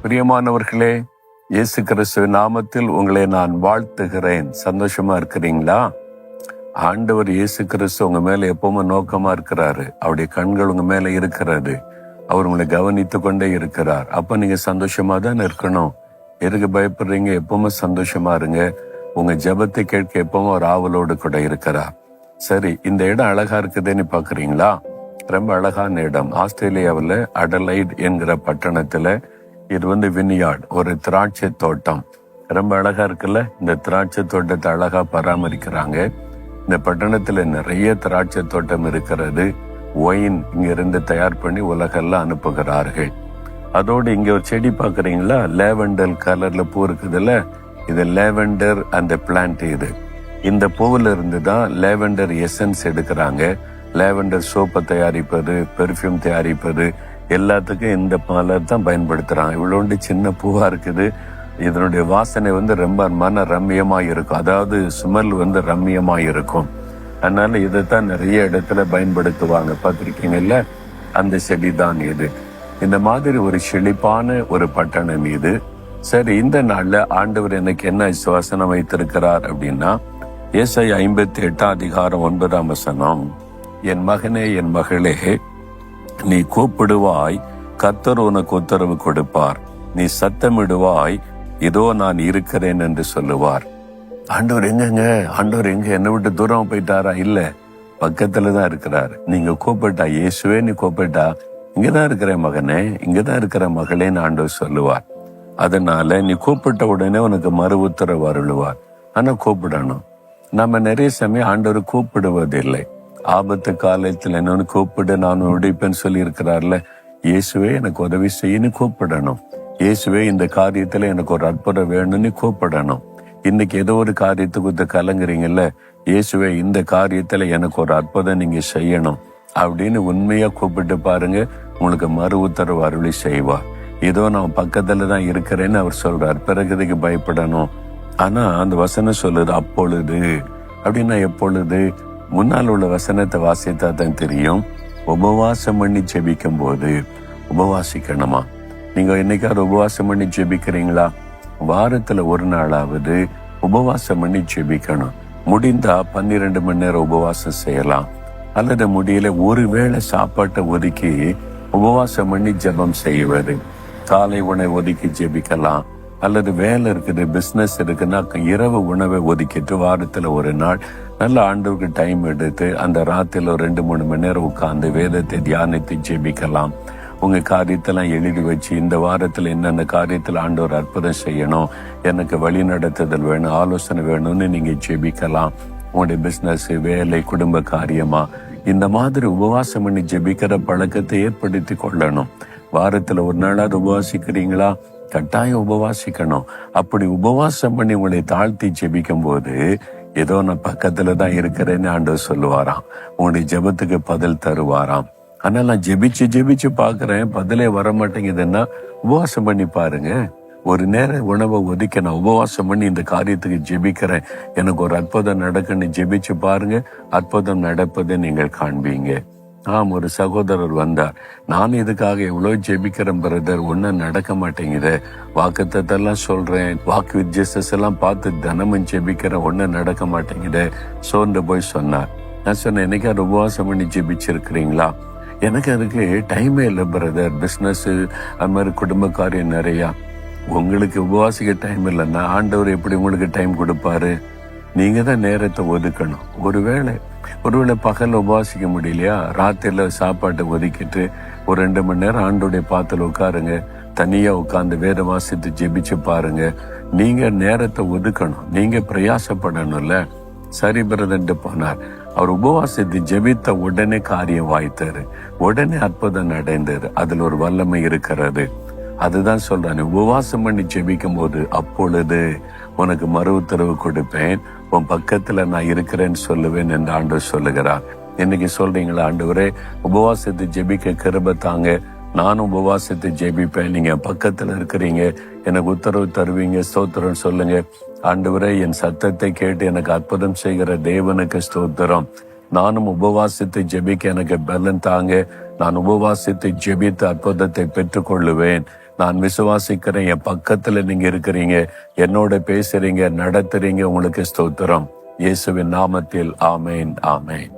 பிரியமானவர்களே, இயேசு கிறிஸ்துவின் நாமத்தில் உங்களை நான் வாழ்த்துகிறேன். சந்தோஷமா இருக்கிறீங்களா? ஆண்டவர் இயேசு கிறிஸ்து உங்க மேல எப்பவுமே நோக்கமா இருக்கிறாரு. அவருடைய கண்கள் உங்க மேல இருக்கிறது. அவர் உங்களை கவனித்து கொண்டே இருக்கிறார். அப்ப நீங்க சந்தோஷமா தான் இருக்கணும். எதுக்கு பயப்படுறீங்க? எப்பவுமே சந்தோஷமா இருங்க. உங்க ஜெபத்தை கேட்க எப்பவும் ஒரு ஆவலோடு கூட இருக்கிறார். சரி, இந்த இடம் அழகா இருக்குதுன்னு பாக்குறீங்களா? ரொம்ப அழகான இடம். ஆஸ்திரேலியாவில் அடலைட் என்கிற பட்டணத்துல இது வினியார்ட், ஒரு திராட்சை தோட்டம். ரொம்ப அழகா இருக்குல்ல? இந்த திராட்சை தோட்டத்தை அழகா பராமரிக்கிறாங்க. இந்த பட்டணத்துல நிறைய திராட்சை தோட்டம் இருக்கிறது. ஒயின் இங்க இருந்து தயார் பண்ணி உலகெல்லாம் அனுப்புகிறார்கள். அதோடு இங்க ஒரு செடி பாக்குறீங்களா? லேவெண்டர் கலர்ல பூ இருக்குதுல்ல, இது லேவெண்டர் அந்த பிளான்ட். இது இந்த பூவுல இருந்து தான் லேவெண்டர் எசன்ஸ் எடுக்கிறாங்க. லேவெண்டர் சோப்பை தயாரிப்பது, பெர்ஃப்யூம் தயாரிப்பது, எல்லாத்துக்கும் இந்த மலர் தான் பயன்படுத்துறாங்க. இவ்வளோண்டு சின்ன பூவா இருக்குது. இதனுடைய வாசனை ரொம்ப மன ரம்மியமா இருக்கும். அதாவது ஸ்மெல் ரம்மியமா இருக்கும். அதனால இதைத்தான் நிறைய இடத்துல பயன்படுத்துவாங்க. பார்த்திருக்கீங்கல்ல? அந்த செடி தான் இது. இந்த மாதிரி ஒரு செழிப்பான ஒரு பட்டணம் இது. சரி, இந்த நாள்ல ஆண்டவர் எனக்கு என்ன வசனம் வைத்திருக்கிறார் அப்படின்னா, ஏசாயா 58:9, என் மகனே, என் மகளே, நீ கூப்பிடுவாய், கர்த்தர் உனக்கு உத்தரவு கொடுப்பார். நீ சத்தமிடுவாய், இதோ நான் இருக்கிறேன் என்று சொல்லுவார். ஆண்டவர் எங்கங்க? ஆண்டவர் எங்க? என்னை விட்டு தூரம் போயிட்டாரா? இல்ல, பக்கத்துலதான் இருக்கிறார். நீங்க கூப்பிட்டா, இயேசுவே நீ கூப்பிட்டா, இங்கதான் இருக்கிற மகனே, இங்கதான் இருக்கிற மகளேன்னு ஆண்டவர் சொல்லுவார். அதனால நீ கூப்பிட்ட உடனே உனக்கு மறு உத்தரவு அருளுவார். ஆனா கூப்பிடணும். நம்ம நிறைய சமயம் ஆண்டவர் கூப்பிடுவதில்லை. ஆபத்து காலத்தில் என்னன்னு கூப்பிடு, நான் உடைப்பேன்னு சொல்லி இருக்கிறார்ல. இயேசுவே எனக்கு உதவி செய்யன்னு கூப்பிடணும். இயேசுவே இந்த காரியத்துல எனக்கு ஒரு அற்புதம் வேணும்னு கூப்பிடணும். இன்னைக்கு ஏதோ ஒரு காரியத்துக்கு கலங்குறீங்கல்ல, இயேசுவே இந்த காரியத்துல எனக்கு ஒரு அற்புதம் நீங்க செய்யணும் அப்படின்னு உண்மையா கூப்பிட்டு பாருங்க. உங்களுக்கு மறு உத்தரவு அருளி செய்வார். ஏதோ நான் பக்கத்துல தான் இருக்கிறேன்னு அவர் சொல்றார். பிறகுதுக்கு பயப்படணும். ஆனா அந்த வசனம் சொல்லுது அப்பொழுது அப்படின்னா எப்பொழுது? முன்னால் உள்ள வசனத்தை வாசித்தா தான் தெரியும். உபவாசம் பண்ணி ஜெபிக்கும் போது உபவாசிக்கணுமா? நீங்க என்னைக்காவது உபவாசம் பண்ணி ஜெபிக்கிறீங்களா? வாரத்துல ஒரு நாளாவது உபவாசம் பண்ணி ஜெபிக்கணும். முடிந்தா 12 மணி நேரம் உபவாசம் செய்யலாம். அல்லது முடியல ஒருவேளை சாப்பாட்டை ஒதுக்கி உபவாசம் பண்ணி ஜெபம் செய்வது. காலை உணவை ஒதுக்கி ஜெபிக்கலாம். அல்லது வேலை இருக்குது, பிசினஸ் இருக்குன்னா இரவு உணவை ஒதுக்கிட்டு வாரத்துல ஒரு நாள் நல்ல ஆண்டவருக்கு டைம் எடுத்து அந்த ராத்திரில ஒரு 2-3 மணி நேரம் உட்கார்ந்து வேதத்தை தியானித்து ஜெபிக்கலாம். உங்க காரியத்தெல்லாம் எழுதி வச்சு, இந்த வாரத்துல என்னென்ன காரியத்துல ஆண்டவர் அற்புதம் செய்யணும், எனக்கு வழி நடத்துதல் வேணும், ஆலோசனை வேணும்னு நீங்க ஜெபிக்கலாம். உங்களுடைய பிசினஸ், வேலை, குடும்ப காரியமா இந்த மாதிரி உபவாசம் பண்ணி ஜெபிக்கிற பழக்கத்தை ஏற்படுத்தி கொள்ளணும். வாரத்துல ஒரு நாளாவது உபவாசிக்கிறீங்களா? கட்டாயம் உபவாசிக்கணும். அப்படி உபவாசம் பண்ணி உங்களை தாழ்த்தி ஜெபிக்கும் போது ஏதோ நான் பக்கத்துல தான் இருக்கிறேன்னு ஆண்டவர் சொல்லுவாராம். உங்களுடைய ஜெபத்துக்கு பதில் தருவாராம். ஆனா நான் ஜெபிச்சு பாக்குறேன், பதிலே வர மாட்டேங்குதுன்னா உபவாசம் பண்ணி பாருங்க. ஒரு நேரம் உணவை ஒதுக்க நான் உபவாசம் பண்ணி இந்த காரியத்துக்கு ஜெபிக்கிறேன், எனக்கு ஒரு அற்புதம் நடக்குன்னு ஜெபிச்சு பாருங்க. அற்புதம் நடப்பதை நீங்கள் காண்பீங்க. ஒரு சகோதரர் வந்தார். நான் இதுக்காக எவ்வளவு ஜெபிக்கிறேன் பிரதர், ஒன்னும் நடக்க மாட்டேங்குது. வாக்குத்தத்தெல்லாம் சொல்றேன், வாக்கு வித்தியாசஸ் எல்லாம் பார்த்து தினமும் ஜெபிக்கிறேன், ஒன்னும் நடக்க மாட்டேங்குது, சோர்ந்து போய் சொன்னார். நான் சொன்னேன், என்னைக்காவது உபவாசம் பண்ணி ஜெபிச்சிருக்கிறீங்களா? எனக்கு அதுக்கு டைமே இல்லை பிரதர், பிசினஸ் அது மாதிரி குடும்ப காரியம் நிறையா. உங்களுக்கு உபவாசிக்க டைம் இல்லைன்னா ஆண்டவர் எப்படி உங்களுக்கு டைம் கொடுப்பாரு? நீங்க தான் நேரத்தை ஒதுக்கணும். ஒருவேளை பகல் உபவாசிக்க முடியலையா, ராத்திரில சாப்பாட்டை ஒதுக்கிட்டு ஒரு 2 மணி நேரம் ஆண்டோடைய பாத்துல உட்காருங்க. தனியா உட்கார்ந்து வேத வாசித்து ஜெபிச்சு பாருங்க. நீங்க நேரத்தை ஒதுக்கணும், நீங்க பிரயாசப்படணும்ல. சரி பிரதன்ட்டு போனார். அவர் உபவாசித்து ஜெபித்த உடனே காரியம் வாய்த்தாரு, உடனே அற்புதம் அடைந்தாரு. அதுல ஒரு வல்லமை இருக்கிறது. அதுதான் சொல்றாரு, உபவாசம் பண்ணி ஜெபிக்கும் போது அப்பொழுது உனக்கு மறு உத்தரவு கொடுப்பேன், உன் பக்கத்துல நான் இருக்கிறேன்னு சொல்லுவேன் என்று ஆண்டவர் சொல்லுகிறார். இன்னைக்கு சொல்றீங்களா, ஆண்டவரே உபவாசத்தை ஜெபிக்க கிருபை தாங்க, நானும் உபவாசத்தை ஜெபிப்பேன், நீங்க பக்கத்துல இருக்கிறீங்க, எனக்கு உத்தரவு தருவீங்க, ஸ்தோத்திரம் சொல்லுங்க. ஆண்டவரே, என் சத்தத்தை கேட்டு எனக்கு அற்புதம் செய்கிற தேவனுக்கு ஸ்தோத்திரம். நானும் உபவாசித்து ஜெபிக்க எனக்கு பலன் தாங்க. நான் உபவாசித்து ஜெபித்து அற்புதத்தை பெற்றுக்கொள்ளுவேன். நான் விசுவாசிக்கிறேன். என் பக்கத்துல நீங்க இருக்கிறீங்க, என்னோட பேசுறீங்க, நடத்துறீங்க. உங்களுக்கு ஸ்தோத்திரம். இயேசுவின் நாமத்தில் ஆமேன், ஆமேன்.